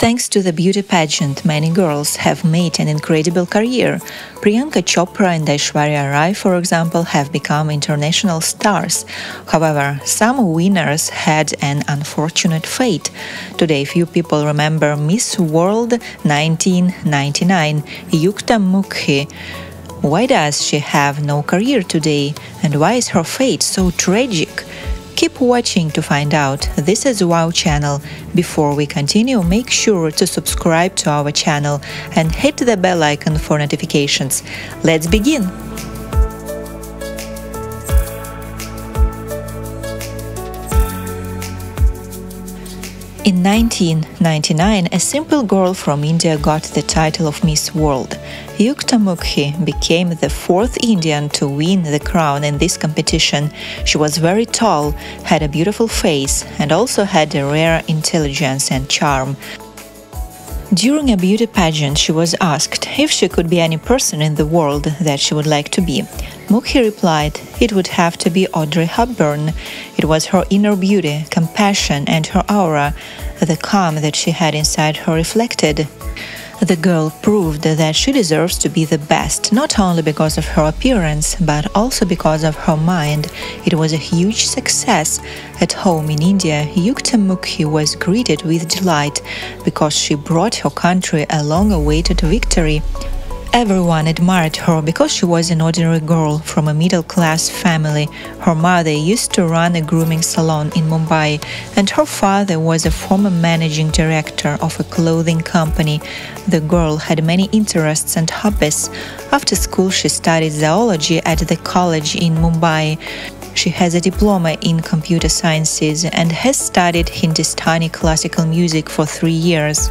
Thanks to the beauty pageant, many girls have made an incredible career. Priyanka Chopra and Aishwarya Rai, for example, have become international stars. However, some winners had an unfortunate fate. Today, few people remember Miss World 1999, Yukta Mookhey. Why does she have no career today, and why is her fate so tragic? Keep watching to find out. This is Wow channel. Before we continue, make sure to subscribe to our channel and hit the bell icon for notifications. Let's begin! In 1999, a simple girl from India got the title of Miss World. Yukta Mookhey became the fourth Indian to win the crown in this competition. She was very tall, had a beautiful face, and also had a rare intelligence and charm. During a beauty pageant, she was asked if she could be any person in the world that she would like to be. Mookhey replied it would have to be Audrey Hepburn. It was her inner beauty, compassion, and her aura, the calm that she had inside her reflected. The girl proved that she deserves to be the best, not only because of her appearance, but also because of her mind. It was a huge success. At home in India, Yukta Mookhey was greeted with delight because she brought her country a long-awaited victory. Everyone admired her because she was an ordinary girl from a middle-class family. Her mother used to run a grooming salon in Mumbai, and her father was a former managing director of a clothing company. The girl had many interests and hobbies. After school, she studied zoology at the college in Mumbai. She has a diploma in computer sciences and has studied Hindustani classical music for 3 years.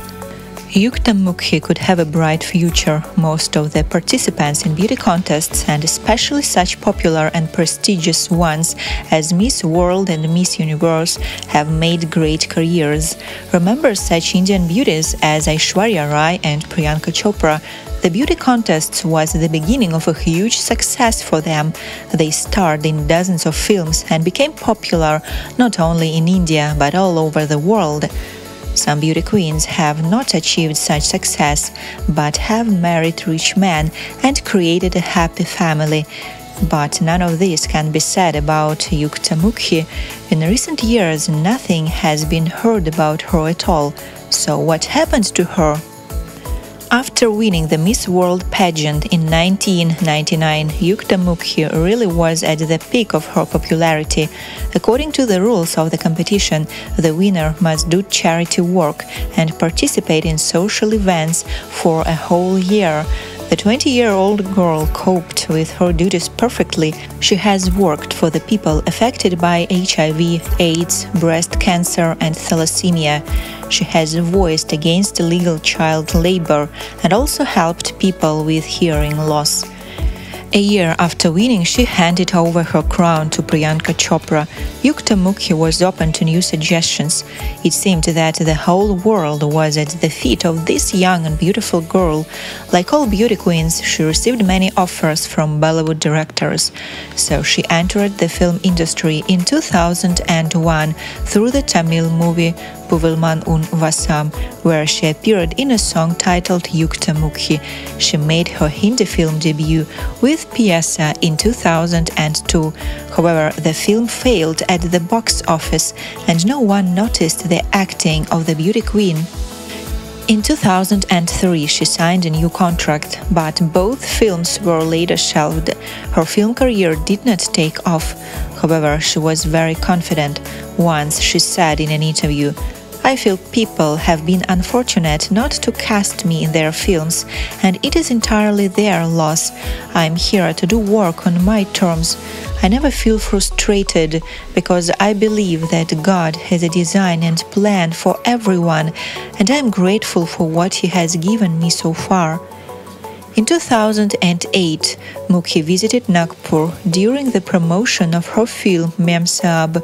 Yukta Mookhey could have a bright future. Most of the participants in beauty contests, and especially such popular and prestigious ones as Miss World and Miss Universe, have made great careers. Remember such Indian beauties as Aishwarya Rai and Priyanka Chopra. The beauty contests was the beginning of a huge success for them. They starred in dozens of films and became popular not only in India but all over the world. Some beauty queens have not achieved such success, but have married rich men and created a happy family. But none of this can be said about Yukta Mookhey. In recent years, nothing has been heard about her at all. So what happened to her? After winning the Miss World pageant in 1999, Yukta Mookhey really was at the peak of her popularity. According to the rules of the competition, the winner must do charity work and participate in social events for a whole year. The 20-year-old girl coped with her duties perfectly. She has worked for the people affected by HIV, AIDS, breast cancer, and thalassemia. She has voiced against illegal child labor and also helped people with hearing loss. A year after winning, she handed over her crown to Priyanka Chopra. Yukta Mookhey was open to new suggestions. It seemed that the whole world was at the feet of this young and beautiful girl. Like all beauty queens, she received many offers from Bollywood directors. So she entered the film industry in 2001 through the Tamil movie Puvilman un Vasam, where she appeared in a song titled Yukta Mookhey. She made her Hindi film debut with Pyesa in 2002. However, the film failed at the box office and no one noticed the acting of the beauty queen. In 2003, she signed a new contract, but both films were later shelved. Her film career did not take off. However, she was very confident. Once she said in an interview, "I feel people have been unfortunate not to cast me in their films, and it is entirely their loss. I'm here to do work on my terms. I never feel frustrated because I believe that God has a design and plan for everyone, and I'm grateful for what He has given me so far." In 2008, Mookhey visited Nagpur during the promotion of her film Mem Saab.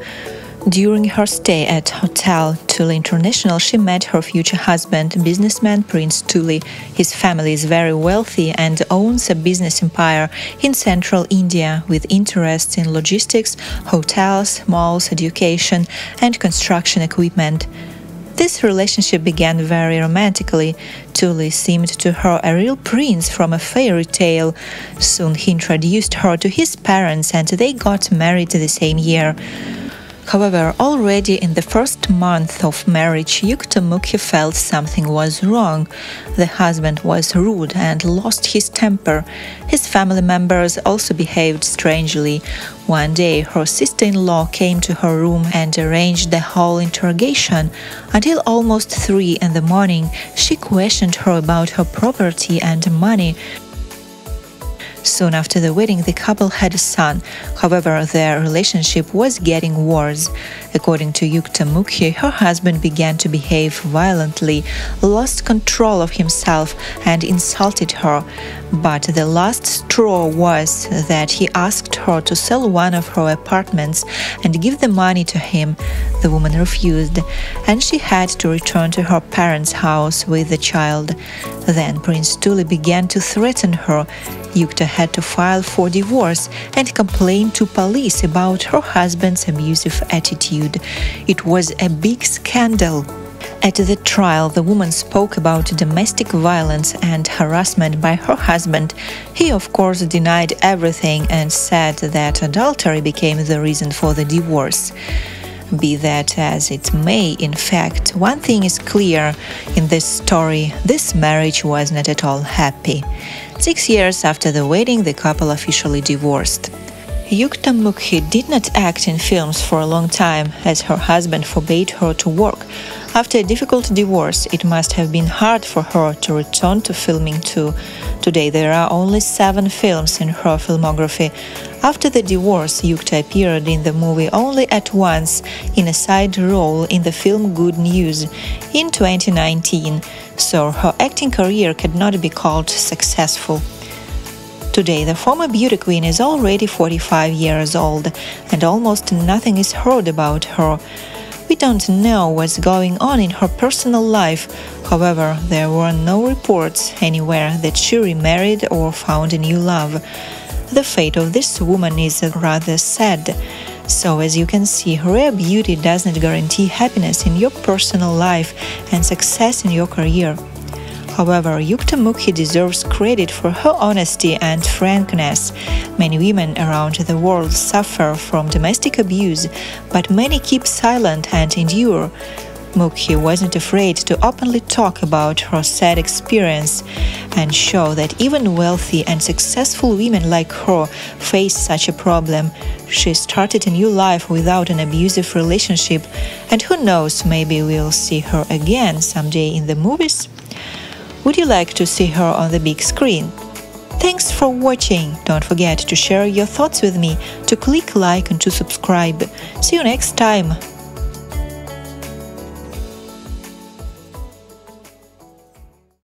During her stay at Hotel Tule International, she met her future husband, businessman Prince Tule. His family is very wealthy and owns a business empire in central India with interests in logistics, hotels, malls, education, and construction equipment. This relationship began very romantically. Tuli seemed to her a real prince from a fairy tale. Soon he introduced her to his parents and they got married the same year. However, already in the first month of marriage, Yukta Mookhey felt something was wrong. The husband was rude and lost his temper. His family members also behaved strangely. One day, her sister-in-law came to her room and arranged the whole interrogation. Until almost 3 in the morning, she questioned her about her property and money. Soon after the wedding, the couple had a son. However, their relationship was getting worse. According to Yukta Mookhey, her husband began to behave violently, lost control of himself, and insulted her. But the last straw was that he asked her to sell one of her apartments and give the money to him. The woman refused, and she had to return to her parents' house with the child. Then Prince Tuli began to threaten her. Yukta had to file for divorce and complain to police about her husband's abusive attitude. It was a big scandal. At the trial, the woman spoke about domestic violence and harassment by her husband. He, of course, denied everything and said that adultery became the reason for the divorce. Be that as it may, in fact, one thing is clear in this story: this marriage was not at all happy. 6 years after the wedding, the couple officially divorced. Yukta Mookhey did not act in films for a long time, as her husband forbade her to work. After a difficult divorce, it must have been hard for her to return to filming too. Today there are only 7 films in her filmography. After the divorce, Yukta appeared in the movie only at once in a side role in the film Good News in 2019, so her acting career could not be called successful. Today, the former beauty queen is already 45 years old, and almost nothing is heard about her. We don't know what's going on in her personal life. However, there were no reports anywhere that she remarried or found a new love. The fate of this woman is rather sad. So, as you can see, rare beauty does not guarantee happiness in your personal life and success in your career. However, Yukta Mookhey deserves credit for her honesty and frankness. Many women around the world suffer from domestic abuse, but many keep silent and endure. Mookhey wasn't afraid to openly talk about her sad experience and show that even wealthy and successful women like her face such a problem. She started a new life without an abusive relationship, and who knows, maybe we'll see her again someday in the movies. Would you like to see her on the big screen? Thanks for watching. Don't forget to share your thoughts with me, to click like and to subscribe. See you next time.